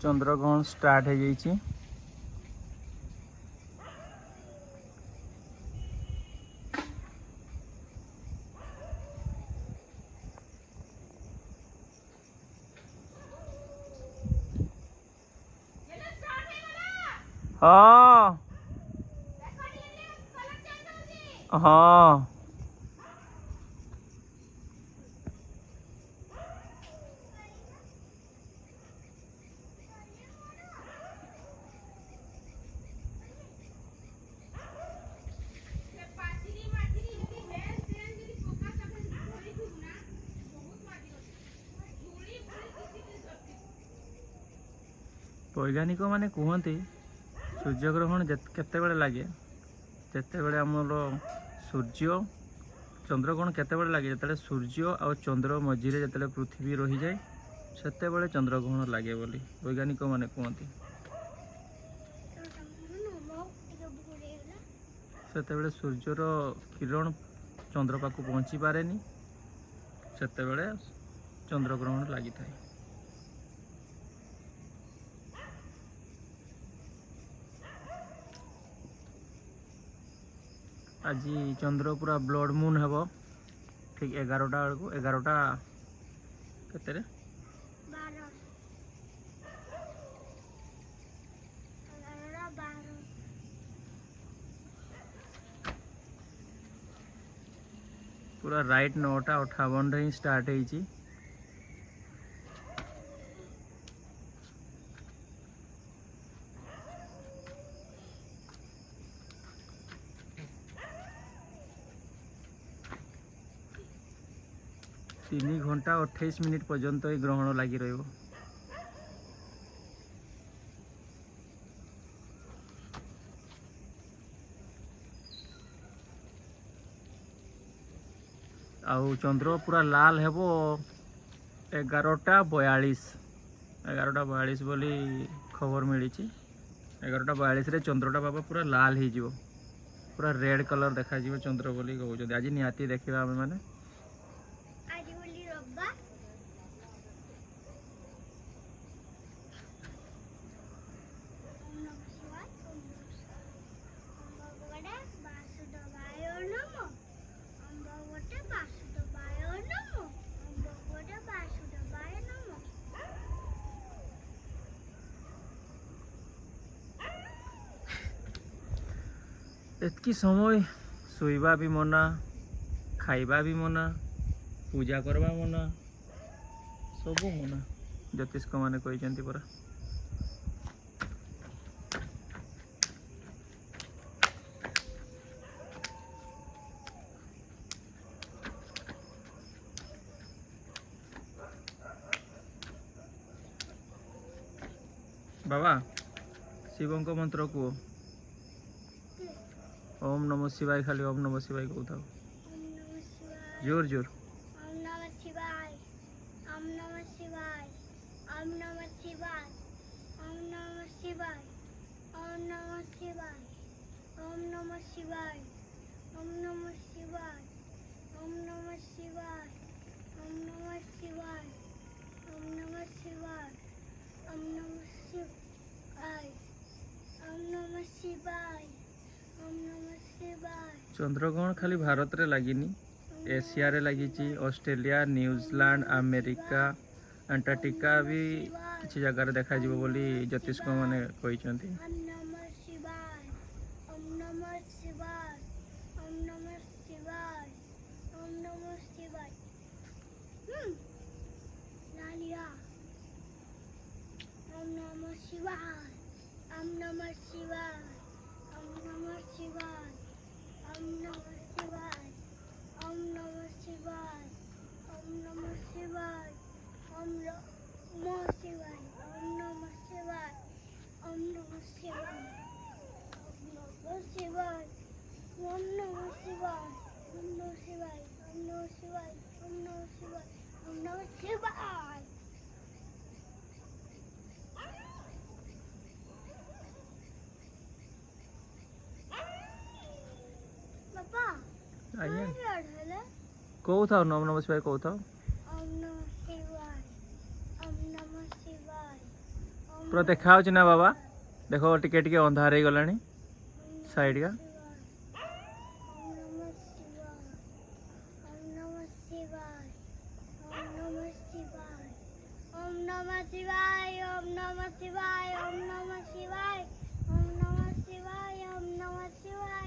चंद्रग्रहण स्टार्ट हो जाइए। हाँ हाँ वैज्ञानिक माने कहते सूर्यग्रहण केतेबेले लगे जितेबले आमर सूर्य चंद्रग्रहण केतेबले लगे जिते सूर्य और चंद्र मझीरे जिते पृथ्वी रही जाए सेतेबले चंद्रग्रहण लगे बोली वैज्ञानिक माने कहते। सेतेबले सूर्यर किरण चंद्र पाखु पहुँची पारे सेतेबले चंद्रग्रहण लगी था। आज चंद्र पूरा ब्लड मून हेब ठीक 11टा बेलू 11टा केते पूरा राइट 9:58 ही स्टार्ट होइची। तीन घंटा 28 मिनिट पर्यंत ही ग्रहण लगी रहिबो। आउ चंद्र पूरा लाल हेबो 11:42 बोली खबर मिली। 11:42 रे चंद्रटा बाबा पूरा लाल हो जिवो पूरा रेड कलर देखा जिवो चंद्र बोली कहउछथि। आज निहाती देखिबा हम माने एतकी समय सोइबा भी मना खाइबा भी मना पूजा करवा मना सब मना ज्योतिष माने कहते परा। बाबा शिवं को मंत्र को ओम नमः शिवाय खाली ओम नमः शिवाय कहता जोर जोर ओम नमः शिवाय ओम नमः शिवाय ओम नमः शिवाय ओम नमः शिवाय ओम नमः शिवाय ओम नमः शिवाय ओम नमः शिवाय ओम नमः शिवाय ओम नमः शिवाय ओम नमः शिवाय ओम नमः शिवाय ओम नमः शिवाय ओम नमः शिवाय। चंद्रग्रहण खाली भारत रे लागिनी एशिया रे लगी ऑस्ट्रेलिया न्यूजीलैंड अमेरिका अंटार्कटिका भी किसी जगह देखा जीवो बोली ज्योतिष माने कहते। ओम नमः शिवाय ओम नमः शिवाय ओम नमः शिवाय ओम नमः शिवाय। लालिया ओम नमः शिवाय ओम नमः शिवाय ओम नमः शिवाय ओम नमः शिवाय ओम नमः शिवाय ओम नमः शिवाय ओम नमः शिवाय ओम नमः शिवाय ओम नमः शिवाय ओम नमः शिवाय ओम नमः शिवाय ओम नमः शिवाय ओम नमः शिवाय ओम नमः शिवाय। पापा आइए हेलो कहू था नम नमः शिवाय कहू था ओम नमः शिवाय ओम नमः शिवाय ओम पूरा देखा होची ना बाबा देखो टिके टिके अंधार हो गलानी साइड का ओम नमः शिवाय ओम नमः शिवाय ओम नमः शिवाय ओम नमः शिवाय ओम नमः शिवाय